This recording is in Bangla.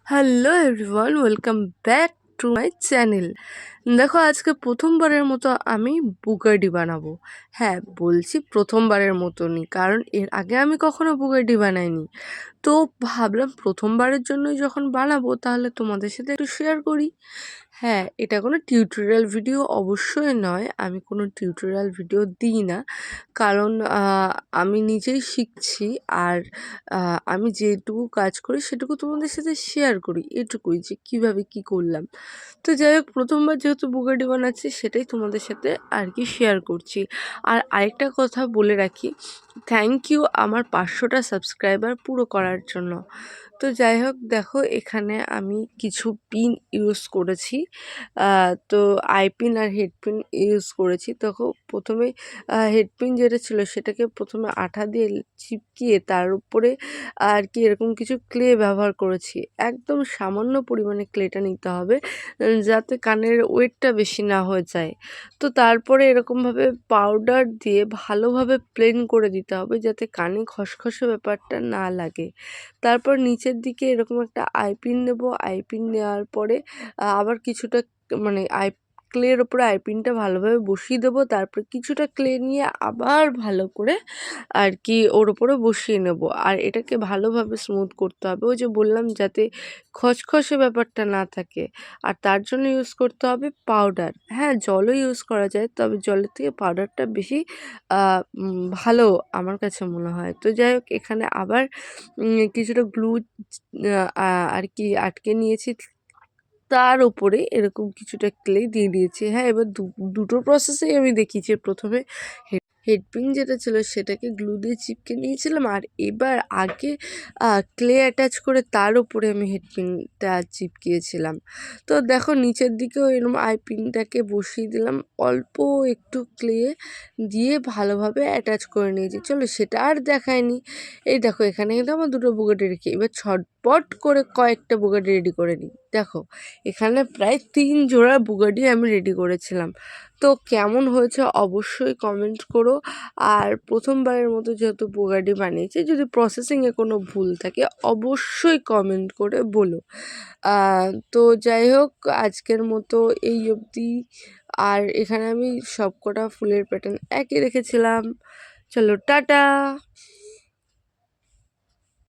Hello everyone, welcome back to my channel. দেখো, আজকে প্রথমবারের মতো আমি বুগাডি বানাবো। হ্যাঁ, বলছি প্রথমবারের মতনই, কারণ এর আগে আমি কখনো বুগাডি বানাইনি। তো ভাবলাম প্রথমবারের জন্যই যখন বানাবো তাহলে তোমাদের সাথে একটু শেয়ার করি। হ্যাঁ, এটা কোনো টিউটোরিয়াল ভিডিও অবশ্যই নয়, আমি কোনো টিউটোরিয়াল ভিডিও দিই না, কারণ আমি নিজেই শিখছি। আর আমি যেটুকু কাজ করি সেটুকু তোমাদের সাথে শেয়ার করি, এটুকুই, যে কিভাবে কি করলাম। তো যাই হোক, প্রথমবার যেহেতু বুগাডি বানাচ্ছি সেটাই তোমাদের সাথে আর কি শেয়ার করছি। আর আরেকটা কথা বলে রাখি, থ্যাংক ইউ আমার 500টা সাবস্ক্রাইবার পুরো করার জন্য। তো যাই হোক, দেখো এখানে আমি কিছু পিন ইউজ করেছি। তো আইপিন আর হেডপিন ইউজ করেছি। দেখো, প্রথমে হেডপিন যেটা ছিল সেটাকে প্রথমে আঠা দিয়ে চিপকিয়ে তার উপরে আর কি এরকম কিছু ক্লে ব্যবহার করেছি। একদম সামান্য পরিমাণে ক্লেটা নিতে হবে, যাতে কানের ওয়েটটা বেশি না হয়ে যায়। তো তারপরে এরকমভাবে পাউডার দিয়ে ভালোভাবে প্লেন করে দিতে হবে, যাতে কানে খসখসে ব্যাপারটা না লাগে। তারপর নিচের দিকে এরকম একটা আইপিন নেব। আইপিন নেওয়ার পরে আবার কিছুটা মানে ক্লের ওপরে আইপিনটা ভালোভাবে বসিয়ে দেবো। তারপর কিছুটা ক্লে নিয়ে আবার ভালো করে আর কি ওর ওপরে বসিয়ে নেব। আর এটাকে ভালোভাবে স্মুথ করতে হবে, ওই যে বললাম, যাতে খসখসে ব্যাপারটা না থাকে। আর তার জন্য ইউজ করতে হবে পাউডার। হ্যাঁ, জলও ইউজ করা যায়, তবে জলের থেকে পাউডারটা বেশি ভালো আমার কাছে মনে হয়। তো যাই হোক, এখানে আবার কিছুটা গ্লু আর কি আটকে নিয়েছি, তার উপরে এরকম কিছুটা ক্লে দিয়ে দিয়েছি। হ্যাঁ, এবার দুটো প্রসেসেই আমি দেখিয়েছি। প্রথমে হেডপিন যেটা ছিল সেটাকে গ্লু দিয়ে চিপকে নিয়েছিলাম, আর এবার আগে ক্লে অ্যাটাচ করে তার উপরে আমি হেডপিনটা চিপকিয়েছিলাম। তো দেখো, নিচের দিকেও এরকম আইপিনটাকে বসিয়ে দিলাম, অল্প একটু ক্লে দিয়ে ভালোভাবে অ্যাটাচ করে নিয়েছি। চলো, সেটা আর দেখায়নি। এই দেখো, এখানে কিন্তু আমার দুটো বুগাটি রেখে এবার ছটপট করে কয়েকটা বুগাটি রেডি করে নিই। দেখো, এখানে প্রায় 3 জোড়া বুগাটি আমি রেডি করেছিলাম। তো কেমন হয়েছে অবশ্যই কমেন্ট করো। আর প্রথমবারের মতো যেহেতু বুগাডি বানিয়েছি, যদি প্রসেসিংয়ে কোনো ভুল থাকে অবশ্যই কমেন্ট করে বলো। তো যাই হোক, আজকের মতো এই অবধি। আর এখানে আমি সবকটা ফুলের প্যাটার্ন একই রেখেছিলাম। চলো, টাটা।